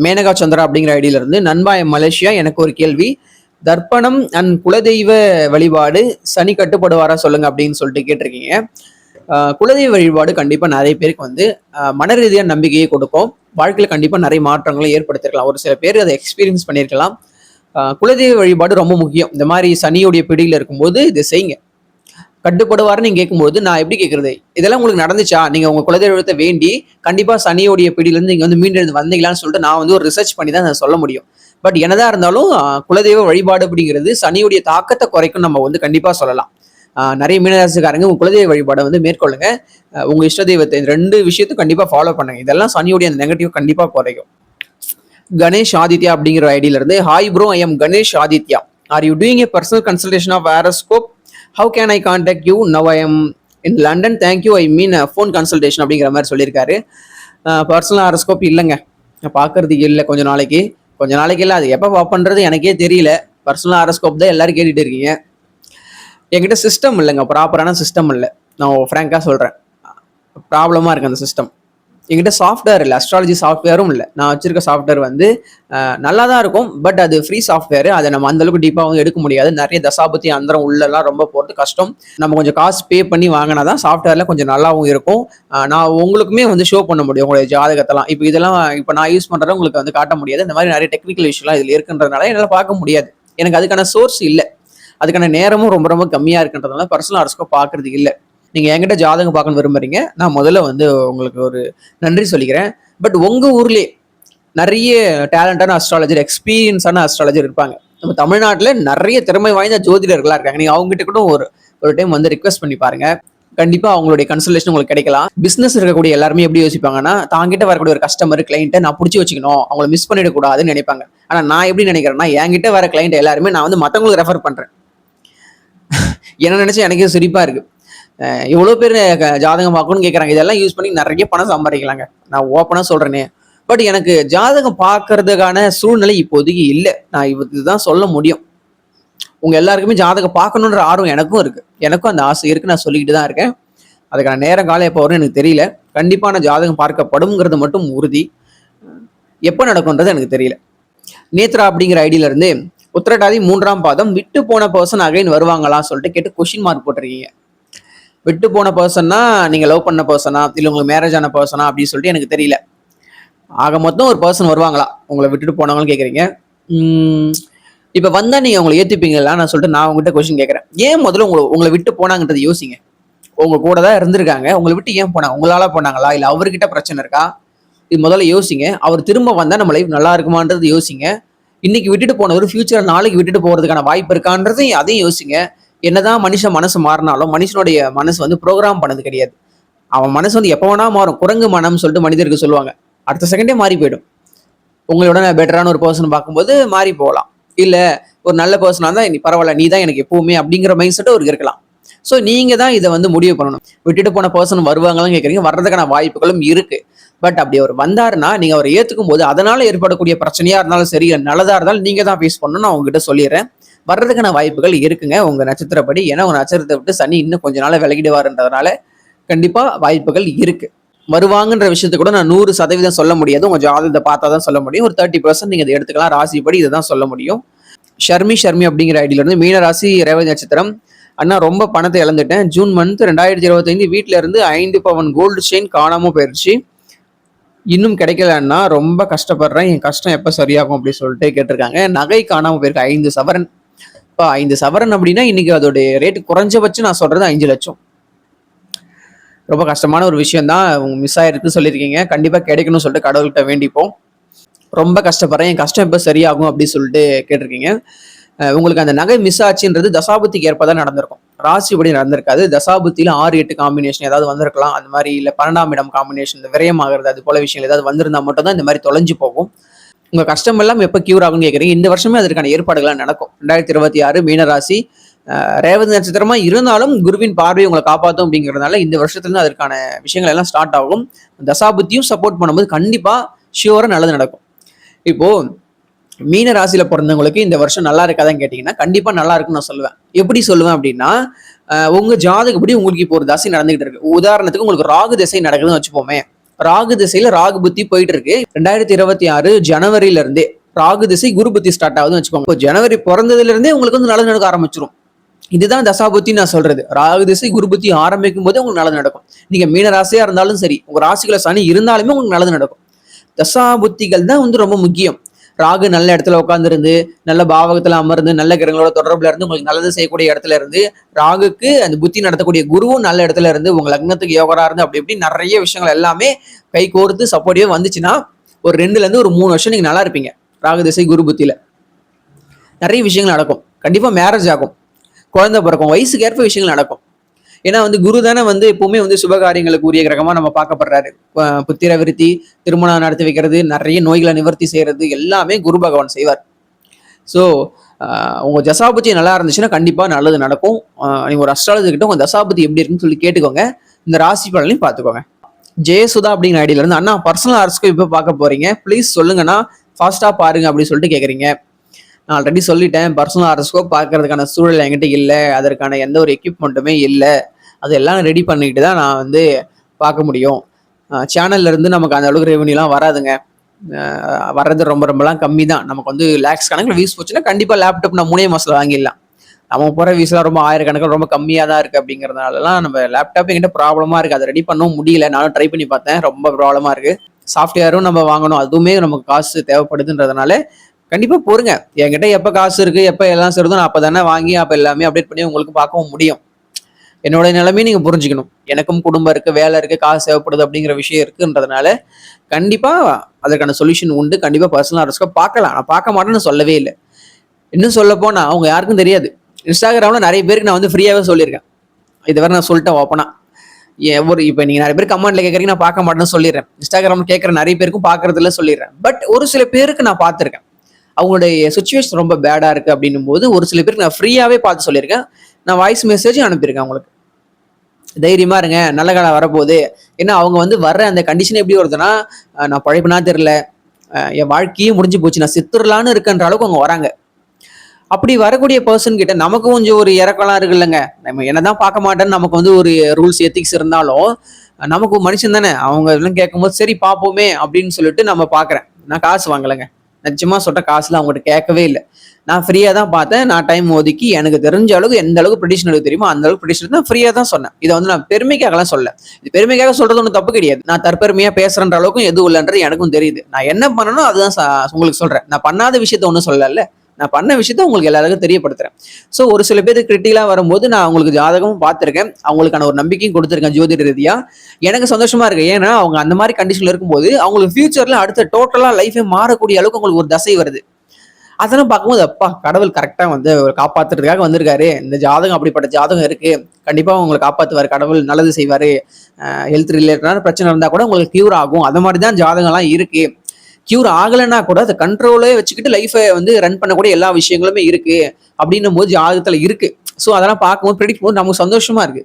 மேனகா சந்திரா அப்படிங்கிற ஐடியில இருந்து, நண்பா மலேசியா, எனக்கு ஒரு கேள்வி. தர்ப்பணம் அண்ட் குலதெய்வ வழிபாடு சனி கட்டுப்படுவாரா சொல்லுங்க அப்படின்னு சொல்லிட்டு கேட்டிருக்கீங்க. குலதெய்வ வழிபாடு கண்டிப்பா நிறைய பேருக்கு வந்து மன ரீதியான நம்பிக்கையை கொடுக்கும். வாழ்க்கையில கண்டிப்பா நிறைய மாற்றங்களை ஏற்படுத்திருக்கலாம். ஒரு சில பேர் அதை எக்ஸ்பீரியன்ஸ் பண்ணியிருக்கலாம். குலதெய்வ வழிபாடு ரொம்ப முக்கியம். இந்த மாதிரி சனியுடைய பிடியில் இருக்கும்போது இதை செய்யுங்க. கட்டுப்படுவாருன்னு நீங்க கேட்கும்போது நான் எப்படி கேட்கறது? இதெல்லாம் உங்களுக்கு நடந்துச்சா? நீங்க உங்க குலதெய்வத்தை வேண்டி கண்டிப்பா சனியோடைய பிடியிலிருந்து நீங்க வந்து மீண்டு வந்தீங்களான்னு சொல்லிட்டு நான் வந்து ஒரு ரிசர்ச் பண்ணி தான் நான் சொல்ல முடியும். பட் என்னதான் இருந்தாலும் குலதெய்வ வழிபாடு அப்படிங்கிறது சனியுடைய தாக்கத்தை குறைக்கும் நம்ம வந்து கண்டிப்பா சொல்லலாம். நிறைய மீனராசிக்காரங்க உங்க குலதெய்வ வழிபாடை வந்து மேற்கொள்ளுங்க. உங்க இஷ்ட தெய்வத்தை 2 விஷயத்தையும் கண்டிப்பா ஃபாலோ பண்ணுங்க. இதெல்லாம் சனியுடைய அந்த நெகட்டிவ் கண்டிப்பா குறைக்கும். கணேஷ் ஆதித்யா அப்படிங்கிற ஐடியில இருந்து, hi bro, I am Ganesh Aditya. Are you doing a personal consultation of horoscope? How can I contact you? Now I am in London. Thank you. I mean phone consultation அப்படிங்கிற மாதிரி சொல்லியிருக்காரு. பர்சனல் ஹாரோஸ்கோப் இல்லைங்க, பார்க்கறதுக்கு இல்லை. கொஞ்ச நாளைக்கு இல்லை, அது எப்போ பார்ப்பன்றது எனக்கே தெரியல. பர்சனல் ஹாரோஸ்கோப் தான் எல்லாரும் கேட்டுட்டு இருக்கீங்க. என்கிட்ட சிஸ்டம் இல்லைங்க, ப்ராப்பரான சிஸ்டம் இல்லை. நான் ஃப்ராங்காக சொல்கிறேன், ப்ராப்ளமாக இருக்குது அந்த சிஸ்டம். என்கிட்ட சாஃப்ட்வேர் இல்லை, அஸ்ட்ராலஜி சாஃப்ட்வேரும் இல்லை. நான் வச்சிருக்க சாஃப்ட்வேர் வந்து நல்லா தான் இருக்கும், பட் அது ஃப்ரீ சாஃப்ட்வேர். அதை நம்ம அந்தளவுக்கு டீப்பாக வந்து எடுக்க முடியாது. நிறைய தசாபத்தி அந்தரம் உள்ளெல்லாம் ரொம்ப போகிறது கஷ்டம். நம்ம கொஞ்சம் காசு பே பண்ணி வாங்கினா தான் சாஃப்ட்வேரில் கொஞ்சம் நல்லாவும் இருக்கும். நான் உங்களுக்குமே வந்து ஷோ பண்ண முடியும் உங்களுடைய ஜாதகத்தெல்லாம். இப்போ நான் யூஸ் பண்ணுறத உங்களுக்கு வந்து காட்ட முடியாது. இந்த மாதிரி நிறைய டெக்னிக்கல் இஷ்யூலாம் இதில் இருக்குன்றதுனால என்னால் பார்க்க முடியாது. எனக்கு அதுக்கான சோர்ஸ் இல்லை, அதுக்கான நேரமும் ரொம்ப ரொம்ப கம்மியாக இருக்குன்றதுனால பர்சனல் ஹாரோஸ்கோப் பார்க்கறதுக்கு இல்லை. நீங்கள் என்கிட்ட ஜாதகம் பார்க்கணும் விரும்புறீங்க, நான் முதல்ல வந்து உங்களுக்கு ஒரு நன்றி சொல்லிக்கிறேன். பட் உங்கள் ஊர்லேயே நிறைய டேலண்டான அஸ்ட்ராலஜர், எக்ஸ்பீரியன்ஸான அஸ்ட்ராலஜர் இருப்பாங்க. நம்ம தமிழ்நாட்டில் நிறைய திறமை வாய்ந்த ஜோதிடர்களாக இருக்காங்க. நீங்கள் அவங்ககிட்ட கூட ஒரு டைம் வந்து ரிக்வெஸ்ட் பண்ணி பாருங்க. கண்டிப்பாக அவங்களுடைய கன்சல்டேஷன் உங்களுக்கு கிடைக்கலாம். பிஸ்னஸ் இருக்கக்கூடிய எல்லாருமே எப்படி யோசிப்பாங்கன்னா, தாங்கிட்ட வரக்கூடிய ஒரு கஸ்டமர் கிளைண்ட்டை நான் பிடிச்சி வச்சுக்கணும், அவங்கள மிஸ் பண்ணிடக்கூடாதுன்னு நினைப்பாங்க. ஆனால் நான் எப்படி நினைக்கிறேன்னா, என்கிட்ட வர கிளைண்ட் எல்லாருமே நான் வந்து மற்றவங்களுக்கு ரெஃபர் பண்ணுறேன். என்ன நினச்சா எனக்கே சிரிப்பாக இருக்குது. எவ்வளோ பேர் ஜாதகம் பார்க்கணும்னு கேட்குறாங்க. இதெல்லாம் யூஸ் பண்ணி நிறைய பணம் சம்பாதிக்கலாங்க, நான் ஓப்பனாக சொல்கிறேனே. பட் எனக்கு ஜாதகம் பார்க்கறதுக்கான சூழ்நிலை இப்போதைக்கு இல்லை. நான் இதுதான் சொல்ல முடியும். உங்கள் எல்லாருக்குமே ஜாதகம் பார்க்கணுன்ற ஆர்வம் எனக்கும் இருக்குது, எனக்கும் அந்த ஆசை இருக்குது. நான் சொல்லிக்கிட்டு தான் இருக்கேன். அதுக்கான நேரம் காலம் எப்போ வரும்னு எனக்கு தெரியல. கண்டிப்பாக நான் ஜாதகம் பார்க்கப்படுங்கிறது மட்டும் உறுதி. எப்போ நடக்கும்ன்றது எனக்கு தெரியல. நேத்ரா அப்படிங்கிற ஐடியிலேருந்து, உத்திரட்டாதி 3ஆம் பாதம் விட்டு போன பர்சன் அகைன் வருவாங்களான்னு சொல்லிட்டு கேட்டு கொஷின் மார்க் போட்டிருக்கீங்க. விட்டு போன பர்சன்னா நீங்கள் லவ் பண்ண பர்சனா, இல்லை உங்களுக்கு மேரேஜ் ஆன பர்சனா அப்படின்னு சொல்லிட்டு எனக்கு தெரியல. ஆக மொத்தம் ஒரு பர்சன் வருவாங்களா உங்களை விட்டுட்டு போனவங்கன்னு கேட்குறீங்க. இப்போ வந்தால் நீங்கள் உங்களை ஏற்றுப்பீங்களா நான் சொல்லிட்டு நான் உங்ககிட்ட கொஸ்டின் கேட்குறேன். ஏன் முதல்ல உங்களை விட்டு போனாங்கன்றது யோசிங்க. உங்க கூட தான் இருந்திருக்காங்க, உங்களை விட்டு ஏன் போனாங்க? உங்களால போனாங்களா, இல்லை அவர்கிட்ட பிரச்சனை இருக்கா? இது முதல்ல யோசிங்க. அவர் திரும்ப வந்தால் நம்ம லைஃப் நல்லா இருக்குமான்றது யோசிங்க. இன்னைக்கு விட்டுட்டு போனவர் ஃபியூச்சர் நாளைக்கு விட்டுட்டு போகிறதுக்கான வாய்ப்பு இருக்கான்றது அதையும் யோசிங்க. என்னதான் மனசு மாறினாலும் மனுஷனுடைய மனசு வந்து ப்ரோக்ராம் பண்ணது கிடையாது. அவன் மனசு வந்து எப்போ வேணா மாறும். குரங்கு மனம்னு சொல்லிட்டு மனிதருக்கு சொல்லுவாங்க. அடுத்த செகண்டே மாறி போயிடும். உங்களோட பெட்டரான ஒரு பர்சன் பார்க்கும்போது மாறி போகலாம். இல்லை ஒரு நல்ல பர்சனாக இருந்தால் நீ பரவாயில்ல, நீ தான் எனக்கு எப்பவுமே அப்படிங்கிற மைண்ட் செட்டு அவருக்கு இருக்கலாம். ஸோ நீங்கள் தான் இதை வந்து முடிவு பண்ணணும். விட்டுட்டு போன பர்சன் வருவாங்களான்னு கேட்குறீங்க, வர்றதுக்கான வாய்ப்புகளும் இருக்குது. பட் அப்படி அவர் வந்தாருன்னா நீங்கள் அவரை ஏற்றுக்கும் போது அதனால் ஏற்படக்கூடிய பிரச்சனையாக இருந்தாலும் சரி, நல்லதாக இருந்தாலும் நீங்கள் தான் ஃபேஸ் பண்ணணும்னு நான் உங்ககிட்ட சொல்லிடுறேன். வர்றதுக்கான வாய்ப்புகள் இருக்குங்க உங்கள் நட்சத்திரப்படி. ஏன்னா உங்கள் நட்சத்திரத்தை விட்டு சனி இன்னும் கொஞ்ச நாள் விலகிடுவாருன்றதுனால கண்டிப்பாக வாய்ப்புகள் இருக்குது. வருவாங்கன்ற விஷயத்த கூட நான் 100% சொல்ல முடியாது. உங்கள் ஜாதகத்தை பார்த்தா தான் சொல்ல முடியும். ஒரு 30% நீங்கள் இதை எடுத்துக்கலாம். ராசிப்படி இதை தான் சொல்ல முடியும். ஷர்மி அப்படிங்கிற ஐடியிலேருந்து, மீன ராசி, ரேவதி நட்சத்திரம். அண்ணா, ரொம்ப பணத்தை இழந்துட்டேன். ஜூன் மந்த் 2025 வீட்டில இருந்து 5 பவன் கோல்டு செயின் காணாமல் போயிடுச்சு. இன்னும் கிடைக்கலன்னா ரொம்ப கஷ்டப்படுறேன். என் கஷ்டம் எப்போ சரியாகும் அப்படின்னு சொல்லிட்டு கேட்டிருக்காங்க. நகை காணாமல் போயிருக்கு 5 சவரன். இப்போ 5 சவரன் அப்படின்னா இன்னைக்கு அதோடைய ரேட்டு குறைஞ்சபட்சம் நான் சொல்றது 5 லட்சம். ரொம்ப கஷ்டமான ஒரு விஷயம் தான். மிஸ் ஆயிருக்கு சொல்லியிருக்கீங்க. கண்டிப்பாக கிடைக்கணும்னு சொல்லிட்டு கடவுள்கிட்ட வேண்டிப்போம். ரொம்ப கஷ்டப்படுறேன், என் கஷ்டம் எப்போ சரியாகும் அப்படின்னு சொல்லிட்டு கேட்டிருக்கீங்க. உங்களுக்கு அந்த நகை மிஸ் ஆச்சுன்றது தசாபுத்திக்கு ஏற்பதான் நடந்திருக்கும். ராசிப்படி நடந்திருக்காது. தசாபுத்தியில் 6-8 காம்பினேஷன் ஏதாவது வந்திருக்கலாம். அந்த மாதிரி இல்லை 12ஆம் இடம் காம்பினேஷன், இந்த விரயமாகிறது, அது போல விஷயங்கள் ஏதாவது வந்திருந்தா மட்டும் தான் இந்த மாதிரி தொலைஞ்சு போகும். உங்கள் கஷ்டம் எல்லாம் எப்போ கியூர் ஆகும்னு கேட்குறீங்க. இந்த வருஷமே அதற்கான ஏற்பாடுகள்லாம் நடக்கும். 2026 மீனராசி ரேவதி நட்சத்திரமா இருந்தாலும் குருவின் பார்வை உங்களை காப்பாற்றும் அப்படிங்கிறதுனால இந்த வருஷத்துலேருந்து அதற்கான விஷயங்கள் எல்லாம் ஸ்டார்ட் ஆகும். தசாபுத்தியும் சப்போர்ட் பண்ணும்போது கண்டிப்பாக ஷியூராக நல்லது நடக்கும். இப்போ மீன ராசியில பிறந்தவங்களுக்கு இந்த வருஷம் நல்லா இருக்காதான்னு கேட்டீங்கன்னா கண்டிப்பா நல்லா இருக்குன்னு நான் சொல்லுவேன். எப்படி சொல்லுவேன் அப்படின்னா, உங்க ஜாதகப்படி உங்களுக்கு இப்போ ஒரு தசை நடந்துகிட்டு இருக்கு. உதாரணத்துக்கு உங்களுக்கு ராகு திசை நடக்குதுன்னு வச்சுப்போமே. ராகு திசையில ராகு புத்தி போயிட்டு இருக்கு. 2026 ஜனவரியில இருந்தே ராகு திசை குரு புத்தி ஸ்டார்ட் ஆகுதுன்னு வச்சுக்கோங்க. இப்போ ஜனவரி பிறந்ததுல இருந்தே உங்களுக்கு வந்து நல்லது நடக்க ஆரம்பிச்சிடும். இதுதான் தசாபுத்தி நான் சொல்றது. ராகு திசை குரு புத்தி ஆரம்பிக்கும் போது உங்களுக்கு நல்லது நடக்கும். நீங்க மீன ராசியா இருந்தாலும் சரி, உங்க ராசிக்குள்ள சனி இருந்தாலுமே உங்களுக்கு நல்லது நடக்கும். தசாபுத்திகள் தான் வந்து ரொம்ப முக்கியம். ராகு நல்ல இடத்துல உட்காந்துருந்து, நல்ல பாவகத்துல அமர்ந்து, நல்ல கிரகங்களோட தொடர்புல இருந்து உங்களுக்கு நல்லது செய்யக்கூடிய இடத்துல இருந்து, ராகுக்கு அந்த புத்தி நடத்தக்கூடிய குருவும் நல்ல இடத்துல இருந்து, உங்க லக்னத்துக்கு யோகரா இருந்து, அப்படி இப்படி நிறைய விஷயங்கள் எல்லாமே கை கோர்த்து சப்போர்ட்டிவா வந்துச்சுன்னா ஒரு 2ல இருந்து ஒரு 3 வருஷம் நீங்க நல்லா இருப்பீங்க. ராகு திசை குரு புத்தியில நிறைய விஷயங்கள் நடக்கும். கண்டிப்பா மேரேஜ் ஆகும், குழந்தை பிறக்கும், வயசுக்கு ஏற்ப விஷயங்கள் நடக்கும். ஏன்னா வந்து குரு தானே வந்து எப்பவுமே வந்து சுபகாரியங்களுக்கு உரிய கிரகமா நம்ம பார்க்கப்படுறாரு. புத்திர விருத்தி, திருமணம் நடத்தி வைக்கிறது, நிறைய நோய்களை நிவர்த்தி செய்யறது எல்லாமே குரு பகவான் செய்வார். ஸோ உங்க தசாபுத்தி நல்லா இருந்துச்சுன்னா கண்டிப்பா நல்லது நடக்கும். நீங்க ஒரு அஸ்ட்ராலஜி கிட்ட உங்க தசாபுத்தி எப்படி இருக்குன்னு சொல்லி கேட்டுக்கோங்க. இந்த ராசி பலனையும் பார்த்துக்கோங்க. ஜெயசுதா அப்படிங்கிற ஐடியில இருந்து, அண்ணா பர்சனல் ஹாரோஸ்கோப் இப்போ பார்க்க போறீங்க, ப்ளீஸ் சொல்லுங்கண்ணா, ஃபாஸ்டா பாருங்க அப்படின்னு சொல்லிட்டு கேட்குறீங்க. நான் ஆல்ரெடி சொல்லிட்டேன், பர்சனல் ஹாரோஸ்கோப் பார்க்கறதுக்கான சூழல் என்கிட்ட இல்லை, அதற்கான எந்த ஒரு எக்யூப்மெண்ட்டுமே இல்லை. அதெல்லாம் ரெடி பண்ணிட்டு தான் நான் வந்து பார்க்க முடியும். சேனல்ல இருந்து நமக்கு அந்த அளவுக்கு ரெவன்யூலாம் வராதுங்க. வர்றது ரொம்ப ரொம்பலாம் கம்மி தான். நமக்கு வந்து லேக்ஸ் கணக்கில் வீஸ் போச்சுன்னா கண்டிப்பாக லேப்டாப் நான் 3 மாசத்துல வாங்கிடலாம். நம்ம போகிற வீஸ்லாம் ரொம்ப 1000 கணக்கில் ரொம்ப கம்மியாக தான் இருக்குது. அப்படிங்கிறதுனாலலாம் நம்ம லேப்டாப் என்கிட்ட ப்ராப்ளமாக இருக்குது, அதை ரெடி பண்ணவும் முடியல. நானும் ட்ரை பண்ணி பார்த்தேன், ரொம்ப ப்ராப்ளமாக இருக்குது. சாஃப்ட்வேரும் நம்ம வாங்கணும், அதுவுமே நமக்கு காசு தேவைப்படுதுன்றதுனால கண்டிப்பாக பொறுங்க. என்கிட்ட எப்போ காசு இருக்குது, எப்போ எல்லாம் சேருதோ நான் அப்போ தானே வாங்கி அப்போ எல்லாமே அப்டேட் பண்ணி உங்களுக்கு பார்க்கவும் முடியும். என்னோட நிலைமையும் நீங்கள் புரிஞ்சுக்கணும். எனக்கும் குடும்பம் இருக்குது, வேலை இருக்குது, காசு தேவைப்படுது அப்படிங்கிற விஷயம் இருக்குன்றதுனால கண்டிப்பாக அதற்கான சொல்யூஷன் உண்டு. கண்டிப்பாக பர்சனல் ஹாரோஸ்கோப் பார்க்கலாம். நான் பார்க்க மாட்டேன்னு சொல்லவே இல்லை. இன்னும் சொல்ல போனால் அவங்க யாருக்கும் தெரியாது. இன்ஸ்டாகிராமில் நிறைய பேருக்கு நான் வந்து ஃப்ரீயாகவே சொல்லியிருக்கேன். இதுவரை நான் சொல்லிட்டேன் ஓப்பனா. இப்போ நீங்கள் நிறைய பேர் கமெண்ட்ல கேட்குறீங்க, நான் பார்க்க மாட்டேன்னு சொல்லிடுறேன். இன்ஸ்டாகிராமில் கேட்குற நிறைய பேருக்கும் பார்க்கறதுல சொல்லிடுறேன். பட் ஒரு சில பேருக்கு நான் பார்த்துருக்கேன், அவங்களுடைய சுச்சுவேஷன் ரொம்ப பேடாக இருக்குது அப்படின்னும் போது ஒரு சில பேருக்கு நான் ஃப்ரீயாகவே பார்த்து சொல்லியிருக்கேன். நான் வாய்ஸ் மெசேஜும் அனுப்பியிருக்கேன் அவங்களுக்கு. தைரியமா இருங்க, நல்ல காலம் வரப்போகுது. ஏன்னா அவங்க வந்து வர்ற அந்த கண்டிஷன் எப்படி வருதுன்னா, நான் பழைப்புனா தெரியல, என் வாழ்க்கையே முடிஞ்சு போச்சு, நான் செத்துடலான்னு இருக்குன்ற அளவுக்கு அவங்க வராங்க. அப்படி வரக்கூடிய பர்சன் கிட்ட நமக்கு கொஞ்சம் ஒரு இறக்கலாம் இருக்கு இல்லைங்க. நம்ம என்னதான் பார்க்க மாட்டேன்னு நமக்கு வந்து ஒரு ரூல்ஸ் எத்திக்ஸ் இருந்தாலும் நமக்கு மனுஷன் தானே. அவங்க எல்லாம் கேட்கும்போது சரி பார்ப்போமே அப்படின்னு சொல்லிட்டு நம்ம பார்க்குறேன். நான் காசு வாங்கலைங்க, நிச்சயமா சொல்ற காசுல அவங்ககிட்ட கேட்கவே இல்லை. நான் ஃப்ரீயா தான் பார்த்தேன். நான் டைம் ஒதுக்கி எனக்கு தெரிஞ்ச அளவுக்கு எந்த அளவுக்கு ப்ரெடிஷன் எடுக்க தெரியுமோ அந்த அளவுக்கு ப்ரெடிஷன் தான் ஃப்ரீயா தான் சொன்னேன். இதை வந்து நான் பெருமைக்காகலாம் சொல்ல. இது பெருமைக்காக சொல்றது ஒன்றும் தப்பு கிடையாது. நான் தற்பெருமையா பேசுறன்ற அளவுக்கும் எதுவும் இல்லைன்றது எனக்கும் தெரியுது. நான் என்ன பண்ணணும் அதுதான் உங்களுக்கு சொல்றேன். நான் பண்ணாத விஷயத்த ஒன்றும் சொல்லல, நான் பண்ண விஷயத்த உங்களுக்கு எல்லாருக்கும் தெரியப்படுத்துறேன். ஸோ ஒரு சில பேர் கிரிட்டிக்கலா வரும்போது நான் அவங்களுக்கு ஜாதகமும் பார்த்துருக்கேன், அவங்களுக்கான ஒரு நம்பிக்கையும் கொடுத்துருக்கேன் ஜோதிட ரீதியா. எனக்கு சந்தோஷமா இருக்கு. ஏன்னா அவங்க அந்த மாதிரி கண்டிஷன்ல இருக்கும்போது அவங்களுக்கு ஃபியூச்சர்ல அடுத்த டோட்டலா லைஃபே மாறக்கூடிய அளவுக்கு அவங்களுக்கு ஒரு தசை வருது. அதெல்லாம் பார்க்கும்போது அப்பா கடவுள் கரெக்டா வந்து காப்பாத்துறதுக்காக வந்திருக்காரு. இந்த ஜாதகம் அப்படிப்பட்ட ஜாதகம் இருக்கு, கண்டிப்பா உங்களை காப்பாத்துவாரு கடவுள், நல்லது செய்வாரு. ஹெல்த் ரிலேட்டடான பிரச்சனை இருந்தா கூட உங்களுக்கு கியூர் ஆகும். அந்த மாதிரி தான் ஜாதகம்லாம் இருக்கு. கியூர் ஆகலைன்னா கூட அதை கண்ட்ரோலே வச்சுக்கிட்டு லைஃபை வந்து ரன் பண்ணக்கூடிய எல்லா விஷயங்களுமே இருக்கு அப்படின்னும் போது ஜாதகத்துல இருக்கு. ஸோ அதெல்லாம் பார்க்கும்போது ப்ரெடிக்ட் பண்ணும்போது நமக்கு சந்தோஷமா இருக்கு.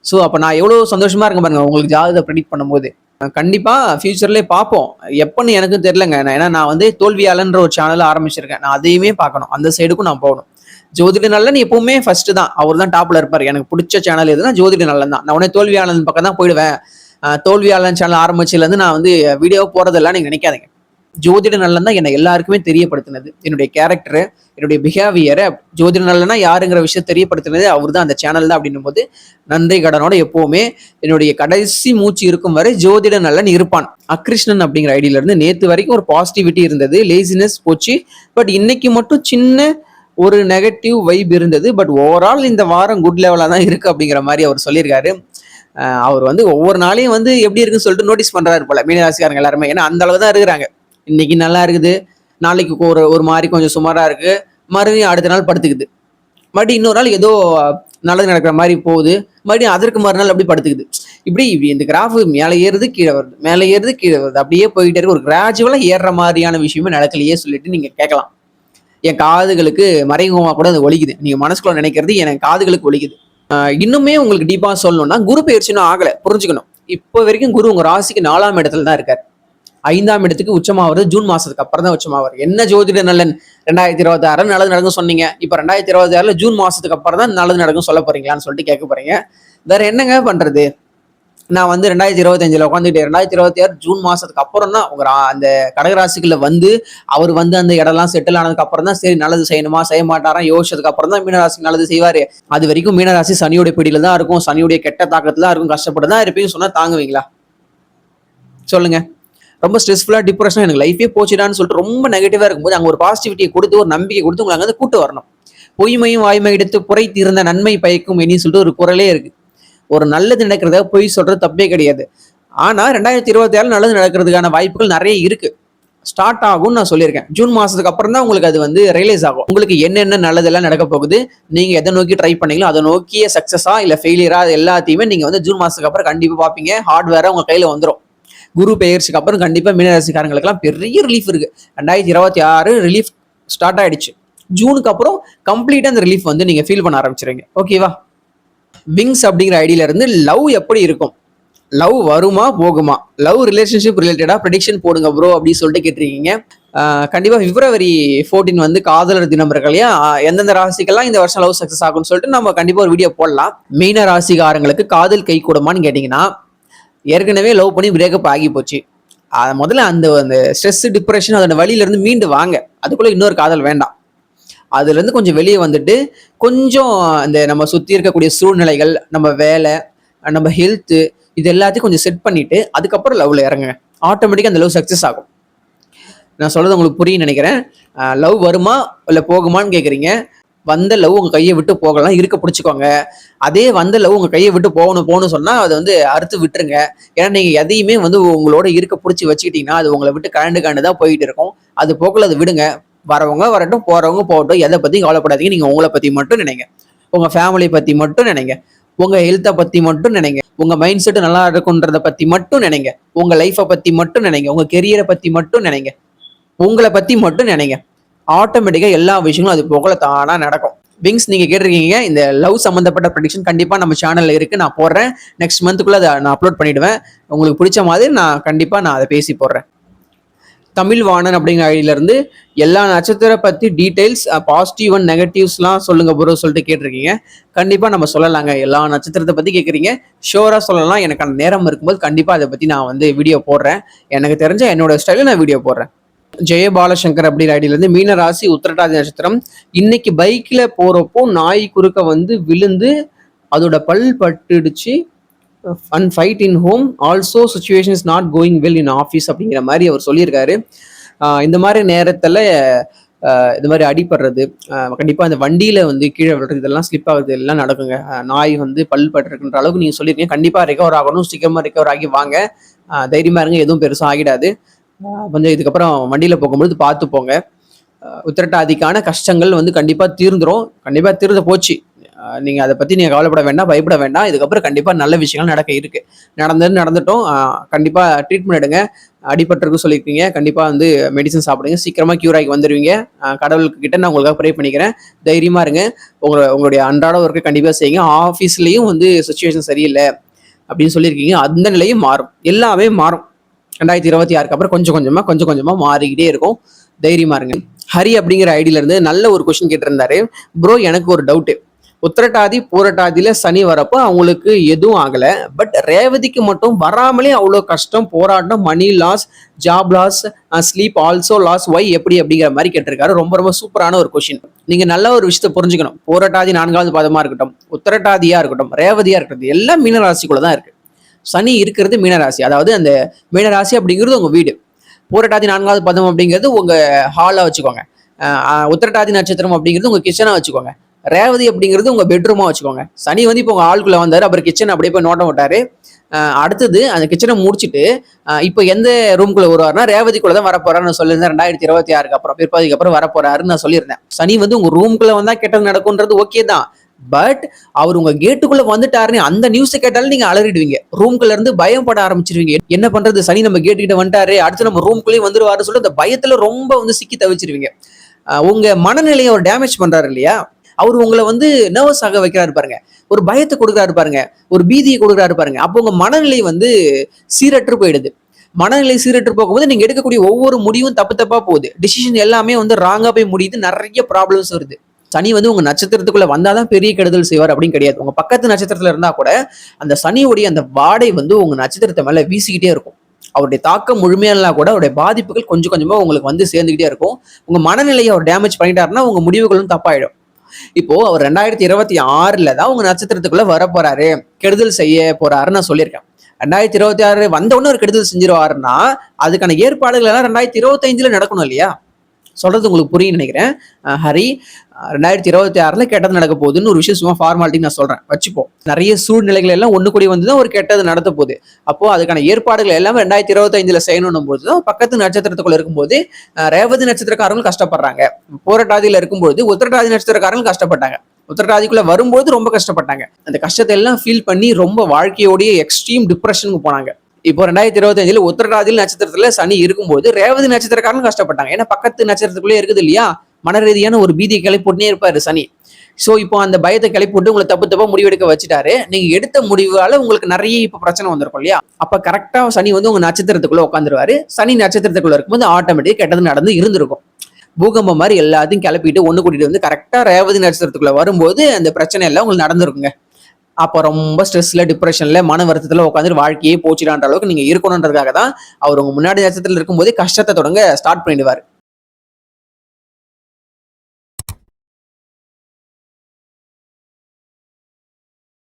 ஸோ அப்போ நான் எவ்வளோ சந்தோஷமா இருக்கேன் பாருங்க உங்களுக்கு ஜாதகத்தை ப்ரெடிக்ட் பண்ணும்போது. கண்டிப்பா ஃபியூச்சர்லேயே பார்ப்போம், எப்பன்னு எனக்கும் தெரியலங்க. ஏன்னா நான் வந்து தோல்வியாளன்ற ஒரு சேனல் ஆரம்பிச்சிருக்கேன், நான் அதையுமே பார்க்கணும், அந்த சைடுக்கும் நான் போகணும். ஜோதிட நல்லன் எப்பவுமே ஃபர்ஸ்ட் தான், அவர் தான் டாப்ல இருப்பார். எனக்கு பிடிச்ச சேனல் எதுனா ஜோதிட நல்லன் தான். நான் உடனே தோல்வியாளன் பக்கம் தான் போயிடுவேன். தோல்வியாளன் சேனல் ஆரம்பிச்சதுலேருந்து நான் வந்து வீடியோ போறதெல்லாம் நீங்க நினைக்காதீங்க. ஜோதிட நல்லன் தான் என்னை எல்லாருக்குமே தெரியப்படுத்தினது. என்னுடைய கேரக்டர், என்னுடைய பிஹேவியரை ஜோதிட நல்லனா யாருங்கிற விஷயம் தெரியப்படுத்தினது அவர் தான், அந்த சேனல் தான். அப்படின்னும் போது நன்றி கடனோட எப்பவுமே என்னுடைய கடைசி மூச்சு இருக்கும் வரை ஜோதிட நல்லன் இருப்பான். அக்ரிஷ்ணன் அப்படிங்கிற ஐடியில இருந்து நேத்து வரைக்கும் ஒரு பாசிட்டிவிட்டி இருந்தது, லேசினஸ் போச்சு. பட் இன்னைக்கு மட்டும் சின்ன ஒரு நெகட்டிவ் வைப் இருந்தது. பட் ஓவரால் இந்த வாரம் குட் லெவலா தான் இருக்கு அப்படிங்கிற மாதிரி அவர் சொல்லியிருக்காரு. அவர் வந்து ஒவ்வொரு நாளையும் வந்து எப்படி இருக்குன்னு சொல்லிட்டு நோட்டீஸ் பண்றாரு போல மீனராசிக்காரங்க எல்லாருமே. ஏன்னா அந்த அளவு தான் இருக்கிறாங்க. இன்னைக்கு நல்லா இருக்குது, நாளைக்கு ஒரு மாதிரி கொஞ்சம் சுமாரா இருக்கு, மறுபடியும் அடுத்த நாள் படுத்துக்குது, மறுபடியும் இன்னொரு நாள் ஏதோ நல்லது நடக்கிற மாதிரி போகுது, மறுபடியும் அதற்கு மறுநாள் அப்படி படுத்துக்குது. இப்படி இந்த கிராஃப் மேலே ஏறுது கீழே வருது, மேலே ஏறுது கீழே வருது, அப்படியே போயிட்டே இருக்கு. ஒரு கிராஜுவலா ஏறுற மாதிரியான விஷயமே நடக்கலையே சொல்லிட்டு நீங்க கேட்கலாம். என் காதுகளுக்கு மறைமுகமா கூட அது ஒலிக்குது. நீங்க மனசுக்குள்ள நினைக்கிறது என் காதுகளுக்கு ஒலிக்குது. இன்னுமே உங்களுக்கு டீப்பா சொல்லணும்னா குரு பயிற்சியும் ஆகலை, புரிஞ்சுக்கணும். இப்போ வரைக்கும் குரு உங்க ராசிக்கு 4ஆம் இடத்துல தான் இருக்காரு. 5ஆம் இடத்துக்கு உச்சமாவது ஜூன் மாசத்துக்கு அப்புறம் தான் உச்சமாவார். என்ன ஜோதிட நல்லன் 2026 நல்லது நடக்கும் சொன்னீங்க, இப்ப 2026 ஜூன் மாசத்துக்கு அப்புறம் தான் நல்லது நடக்கும் சொல்ல போறீங்களான்னு சொல்லிட்டு கேட்க போறீங்க. வேற என்னங்க பண்றது? நான் வந்து 2025 உட்காந்துட்டு 2026 ஜூன் மாசத்துக்கு அப்புறம் தான் உங்க அந்த கடகராசிக்குள்ள வந்து அவர் வந்து அந்த இடம்லாம் செட்டில் ஆனதுக்கு அப்புறம் தான் சரி நல்லது செய்யணுமா செய்ய மாட்டாரா யோசிச்சதுக்கு அப்புறம் தான் மீனராசிக்கு நல்லது செய்வாரு. அது வரைக்கும் மீனராசி சனியோட பிடியில தான் இருக்கும், சனியுடைய கெட்ட தாக்கத்துல தான் இருக்கும், கஷ்டப்பட்டு தான் இருப்பீங்க சொன்னா தாங்குவீங்களா சொல்லுங்க? ரொம்ப ஸ்ட்ரெஸ்ஃபுல்லா டிப்ரெஷனா எனக்கு லைஃபே போச்சுடான்னு சொல்லிட்டு ரொம்ப நெகட்டிவா இருக்கும்போது அங்க ஒரு பாசிட்டிவிட்டியை கொடுத்து ஒரு நம்பிக்கை கொடுத்து உங்களை அங்க கூட்டு வரணும். பொய்மையும் வாய்மை எடுத்து புரை தீர்ந்த நன்மை பயக்கும் என்னன்னு சொல்லிட்டு ஒரு குரலே இருக்கு. ஒரு நல்லது நடக்கிறத பொய் சொல்றது தப்பே கிடையாது. ஆனா 2026 நல்லது நடக்கிறதுக்கான வாய்ப்புகள் நிறைய இருக்கு. ஸ்டார்ட் ஆகும்னு நான் சொல்லியிருக்கேன். ஜூன் மாசத்துக்கு அப்புறம் தான் உங்களுக்கு அது வந்து ரியலைஸ் ஆகும். உங்களுக்கு என்னென்ன நல்லதெல்லாம் நடக்க போகுது, நீங்க எதை நோக்கி ட்ரை பண்ணீங்களோ அதை நோக்கிய சக்சஸா இல்ல ஃபெயிலியரா எல்லாத்தையுமே நீங்க வந்து ஜூன் மாசத்துக்கு அப்புறம் கண்டிப்பா பாப்பீங்க. ஹார்ட்வேரா உங்க கையில வந்துடும். குரு பெயர்ச்சிக்கு அப்புறம் கண்டிப்பா மீனராசிக்காரங்களுக்குலாம் பெரிய ரிலீஃப் இருக்கு. 2026 ரிலீஃப் ஸ்டார்ட் ஆயிடுச்சு. ஜூனுக்கு அப்புறம் கம்ப்ளீட்டா அந்த ரிலீஃப் வந்து நீங்க ஃபீல் பண்ண ஆரம்பிச்சிருங்க. ஓகேவா? விங்ஸ் அப்படிங்கிற ஐடியில இருந்து லவ் எப்படி இருக்கும், லவ் வருமா போகுமா, லவ் ரிலேஷன்ஷிப் ரிலேட்டடா ப்ரெடிக்ஷன் போடுங்க ப்ரோ அப்படின்னு சொல்லிட்டு கேட்டிருக்கீங்க. கண்டிப்பா February 14 வந்து காதலர் தினம் இருக்கு இல்லையா, எந்தெந்த ராசிக்கெல்லாம் இந்த வருஷம் லவ் சக்சஸ் ஆகும்னு சொல்லிட்டு நம்ம கண்டிப்பா ஒரு வீடியோ போடலாம். மீன ராசிக்காரங்களுக்கு காதல் கை கூடுமான்னு கேட்டீங்கன்னா, ஏற்கனவே லவ் பண்ணி பிரேக்கப் ஆகி போச்சு. முதல்ல அந்த ஸ்ட்ரெஸ் டிப்ரெஷன் அதோட வழியில இருந்து மீண்டு வாங்க. அதுக்குள்ள இன்னொரு காதல் வேண்டாம். அதுல இருந்து கொஞ்சம் வெளியே வந்துட்டு கொஞ்சம் இந்த நம்ம சுத்தி இருக்கக்கூடிய சூழ்நிலைகள், நம்ம வேலை, நம்ம ஹெல்த், இது எல்லாத்தையும் கொஞ்சம் செட் பண்ணிட்டு அதுக்கப்புறம் லவ்ல இறங்குங்க. ஆட்டோமேட்டிக்கா அந்த லவ் சக்சஸ் ஆகும். நான் சொல்றது உங்களுக்கு புரியும் நினைக்கிறேன். லவ் வருமா இல்ல போகுமான்னு கேக்குறீங்க. வந்த லவ் உங்க கையை விட்டு போகலாம், இருக்க பிடிச்சிக்கோங்க. அதே வந்த லவ் உங்க கையை விட்டு போகணும்னு சொன்னா அதை வந்து அறுத்து விட்டுருங்க. ஏன்னா நீங்க எதையுமே வந்து உங்களோட இருக்க பிடிச்சி வச்சுக்கிட்டீங்கன்னா அது உங்களை விட்டு கண்டு தான் போயிட்டு இருக்கும். அது போக்குல அதை விடுங்க. வரவங்க வரட்டும், போறவங்க போகட்டும், எதை பத்தியும் கவலைப்படாதீங்க. நீங்க உங்களை பத்தி மட்டும் நினைங்க, உங்க ஃபேமிலி பத்தி மட்டும் நினைங்க, உங்க ஹெல்த்தை பத்தி மட்டும் நினைங்க, உங்க மைண்ட் செட் நல்லா இருக்குன்றத பத்தி மட்டும் நினைங்க, உங்க லைஃபை பத்தி மட்டும் நினைங்க, உங்க கெரியரை பத்தி மட்டும் நினைங்க, உங்களை பத்தி மட்டும் நினைங்க. ஆட்டோமேட்டிக்கா எல்லா விஷயங்களும் அது போகல தானா நடக்கும். விங்ஸ் நீங்க கேட்டிருக்கீங்க, இந்த லவ் சம்பந்தப்பட்ட ப்ரெடிக்ஷன் கண்டிப்பா நம்ம சேனல்ல இருக்கு, நான் போடுறேன். நெக்ஸ்ட் மந்த்துக்குள்ள அதை நான் அப்லோட் பண்ணிடுவேன். உங்களுக்கு பிடிச்ச மாதிரி நான் அதை பேசி போடுறேன். தமிழ் வாணன் அப்படிங்கிற ஐடியில இருந்து எல்லா நட்சத்திர பத்தி டீடைல்ஸ், பாசிட்டிவ் அண்ட் நெகட்டிவ்ஸ்லாம் சொல்லுங்க ப்ரோ சொல்லிட்டு கேட்டிருக்கீங்க. கண்டிப்பா நம்ம சொல்லலாங்க. எல்லா நட்சத்திரத்தை பத்தி கேட்குறீங்க, ஷோரா சொல்லலாம். எனக்கான நேரம் இருக்கும்போது கண்டிப்பா அதை பத்தி நான் வந்து வீடியோ போடுறேன். எனக்கு தெரிஞ்ச என்னோட ஸ்டைல நான் வீடியோ போடுறேன். ஜெயபாலசங்கர் அப்படிங்கிற ஐடியில இருந்து மீன ராசி உத்திரட்டாதி நட்சத்திரம். இன்னைக்கு பைக்ல போறப்போ நாய் குறுக்க வந்து விழுந்து அதோட பல் பட்டுடுச்சு. And fight in home also situation is not going well in office அப்படிங்கிற மாதிரி அவர் சொல்லியிருக்காரு. இந்த மாதிரி நேரத்தில் இந்த மாதிரி அடிபடுறது, கண்டிப்பாக அந்த வண்டியில் வந்து கீழே விடுறது, இதெல்லாம் ஸ்லிப் ஆகுது எல்லாம் நடக்குங்க. நாய் வந்து பல் பட்டுருக்குன்ற அளவுக்கு நீங்கள் சொல்லியிருக்கீங்க. கண்டிப்பாக ரெக்கவர் ஆகணும், சீக்கிரமாக ரெக்கவர் ஆகி வாங்க. தைரியமாக இருங்க, எதுவும் பெருசாக ஆகிடாது. கொஞ்சம் இதுக்கப்புறம் வண்டியில் போகும்போது பார்த்து போங்க. உத்திரட்டாதிக்கான கஷ்டங்கள் வந்து கண்டிப்பாக தீர்ந்துடும். கண்டிப்பாக தீர்ந்து போச்சு. நீங்க அதை பத்தி நீங்க கவலைப்பட வேண்டாம், பயப்பட வேண்டாம். இதுக்கப்புறம் கண்டிப்பா நல்ல விஷயங்கள் நடக்க இருக்கு. நடந்துட்டோம். கண்டிப்பா ட்ரீட்மெண்ட் எடுங்க. அடிபட்டிருக்கு சொல்லியிருக்கீங்க, கண்டிப்பா வந்து மெடிசன் சாப்பிடுங்க, சீக்கிரமா கியூர் ஆகி வந்துருவீங்க. கடவுளுக்கு கிட்ட நான் உங்களுக்காக ப்ரே பண்ணிக்கிறேன். தைரியமா இருங்க. உங்களுடைய அன்றாட ஒர்க்கை கண்டிப்பா செய்யுங்க. ஆஃபீஸ்லயும் வந்து சுச்சுவேஷன் சரியில்லை அப்படின்னு சொல்லியிருக்கீங்க, அந்த நிலையும் மாறும், எல்லாமே மாறும். 2026 அப்புறம் கொஞ்சம் கொஞ்சமா மாறிக்கிட்டே இருக்கும். தைரியமா இருங்க. ஹரி அப்படிங்கிற ஐடியில இருந்து நல்ல ஒரு கொஸ்டின் கேட்டிருந்தாரு. ப்ரோ எனக்கு ஒரு டவுட்டு, உத்திரட்டாதி பூரட்டாதியில சனி வரப்போ அவங்களுக்கு எதுவும் ஆகல, பட் ரேவதிக்கு மட்டும் வராமலே அவ்வளோ கஷ்டம், போராட்டம், money loss, job loss, sleep also loss, why எப்படி அப்படிங்கிற மாதிரி கேட்டிருக்காரு. ரொம்ப சூப்பரான ஒரு கொஸ்டின். நீங்க நல்ல ஒரு விஷயத்த புரிஞ்சுக்கணும். பூரட்டாதி 4வது பாதமா இருக்கட்டும், உத்திரட்டாதியா இருக்கட்டும், ரேவதியா இருக்கட்டும், எல்லாம் மீனராசிக்குள்ள தான் இருக்கு. சனி இருக்கிறது மீனராசி, அதாவது அந்த மீனராசி அப்படிங்கிறது உங்க வீடு. பூரட்டாதி 4வது பாதம் அப்படிங்கிறது உங்க ஹாலா வச்சுக்கோங்க. உத்திரட்டாதி நட்சத்திரம் அப்படிங்கிறது உங்க கிச்சனா வச்சுக்கோங்க. ரேவதி அப்படிங்கிறது உங்க பெட்ரூமா வச்சுக்கோங்க. சனி வந்து இப்போ உங்க ஆளுக்குள்ள வந்தாரு, அப்புறம் கிச்சன் அப்படியே போய் நோட்டம் விட்டாரு. அடுத்தது அந்த கிச்சனை முடிச்சுட்டு இப்போ எந்த ரூம்குள்ள வருவாருன்னா ரேவதிக்குள்ள தான் வரப்போறாருன்னு சொல்லியிருந்தேன். 2026 அப்புறம் பிற்பாதிக்கு அப்புறம் வரப்போறாருன்னு நான் சொல்லியிருந்தேன். சனி வந்து உங்க ரூம்குள்ள வந்தா கெட்டது நடக்கும்ன்றது ஓகே தான், பட் அவர் உங்க கேட்டுக்குள்ள வந்துட்டாருன்னு அந்த நியூஸ் கேட்டாலும் நீங்க அலறிடுவீங்க. ரூம்குள்ள இருந்து பயப்பட ஆரம்பிச்சிருவீங்க. என்ன பண்றது, சனி நம்ம கேட்டுக்கிட்ட வந்துட்டாரு, அடுத்து நம்ம ரூம்குள்ளேயே வந்துருவாரு சொல்லிட்டு அந்த பயத்துல ரொம்ப வந்து சிக்கி தவிச்சிருவீங்க. உங்க மனநிலையை அவர் டேமேஜ் பண்றாரு இல்லையா, அவர் உங்களை வந்து நர்வஸ் ஆக வைக்கிறாரு பாருங்க, ஒரு பயத்தை கொடுக்குறாரு பாருங்க, ஒரு பீதியை கொடுக்குறாரு பாருங்க. அப்போ உங்க மனநிலை வந்து சீரற்று போயிடுது. மனநிலை சீரற்று போகும்போது நீங்க எடுக்கக்கூடிய ஒவ்வொரு முடிவும் தப்பா போகுது. டிசிஷன் எல்லாமே வந்து ராங்கா போய் முடியுது, நிறைய ப்ராப்ளம்ஸ் வருது. சனி வந்து உங்க நட்சத்திரத்துக்குள்ள வந்தாதான் பெரிய கெடுதல் செய்வார் அப்படின்னு கிடையாது. உங்க பக்கத்து நட்சத்திரத்துல இருந்தா கூட அந்த சனியுடைய அந்த வாடை வந்து உங்க நட்சத்திரத்தை மேல வீசிக்கிட்டே இருக்கும். அவருடைய தாக்கம் முழுமையா கூட அவருடைய பாதிப்புகள் கொஞ்சம் கொஞ்சமா உங்களுக்கு வந்து சேர்ந்துகிட்டே இருக்கும். உங்க மனநிலையை அவர் டேமேஜ் பண்ணிட்டாருன்னா உங்க முடிவுகளும் தப்பாயிடும். இப்போ அவர் 2026 தான் உங்க நட்சத்திரத்துக்குள்ள வர போறாரு, கெடுதல் செய்ய போறாருன்னு நான் சொல்லியிருக்கேன். 2026 வந்த உடனே ஒரு கெடுதல் செஞ்சிருவாருன்னா அதுக்கான ஏற்பாடுகள் எல்லாம் 2025 நடக்கணும் இல்லையா? சொல்றது உங்களுக்கு புரியும் நினைக்கிறேன். ஹரி, 2026 கெட்டது நடக்க போகுதுன்னு ஒரு விஷயம் சும்மா ஃபார்மாலிட்டி நான் சொல்றேன், வச்சுப்போம். நிறைய சூழ்நிலைகள் எல்லாம் ஒண்ணு கூடி வந்துதான் ஒரு கெட்டது நடத்த போகுது. அப்போ அதுக்கான ஏற்பாடுகள் எல்லாம் 2025 செய்யணும் போதுதான் பக்கத்து நட்சத்திரத்துக்குள்ள இருக்கும்போது ரேவதி நட்சத்திரக்காரங்களும் கஷ்டப்படுறாங்க. போராட்டாதியில இருக்கும்போது உத்திரட்டாதி நட்சத்திரக்காரங்களும் கஷ்டப்பட்டாங்க. உத்திரட்டாதிக்குள்ள வரும்போது ரொம்ப கஷ்டப்பட்டாங்க. அந்த கஷ்டத்தை எல்லாம் ஃபீல் பண்ணி ரொம்ப வாழ்க்கையோடைய எக்ஸ்ட்ரீம் டிப்ரெஷனுக்கு போனாங்க. இப்போ 2025 உத்திரட்டாதியில் நட்சத்திரத்துல சனி இருக்கும்போது ரேவதி நட்சத்திரக்காரங்களும் கஷ்டப்பட்டாங்க. ஏன்னா பக்கத்து நட்சத்திரத்துக்குள்ளே இருக்குது இல்லையா? மன ரீதியான ஒரு பீதியை கிளப்பிட்டே இருப்பாரு சனி. சோ இப்போ அந்த பயத்தை கிளப்பிட்டு உங்களை தப்பு தப்பா முடிவெடுக்க வச்சுட்டாரு. நீங்க எடுத்த முடிவால உங்களுக்கு நிறைய இப்ப பிரச்சனை வந்திருக்கும் இல்லையா? அப்ப கரெக்டா சனி வந்து உங்க நட்சத்திரத்துக்குள்ள உட்காந்துருவாரு. சனி நட்சத்திரத்துக்குள்ள இருக்கும்போது ஆட்டோமேட்டிக் கெட்டது நடந்து இருந்திருக்கும். பூகம்பம் மாதிரி எல்லாத்தையும் கிளப்பிட்டு ஒண்ணு கூட்டிட்டு வந்து கரெக்டா ரேவதி நட்சத்திரத்துக்குள்ள வரும்போது அந்த பிரச்சனை எல்லாம் உங்களுக்கு நடந்திருக்குங்க. அப்போ ரொம்ப ஸ்ட்ரெஸ்ல, டிப்ரெஷன்ல, மன வருத்தத்துல உட்காந்துட்டு வாழ்க்கையே போச்சுடான்ற அளவுக்கு நீங்க இருக்கணும்ன்றதுக்காக தான் அவர் உங்க முன்னாடி நட்சத்திரத்துல இருக்கும்போதே கஷ்டத்தை தொடங்க ஸ்டார்ட் பண்ணிடுவாரு.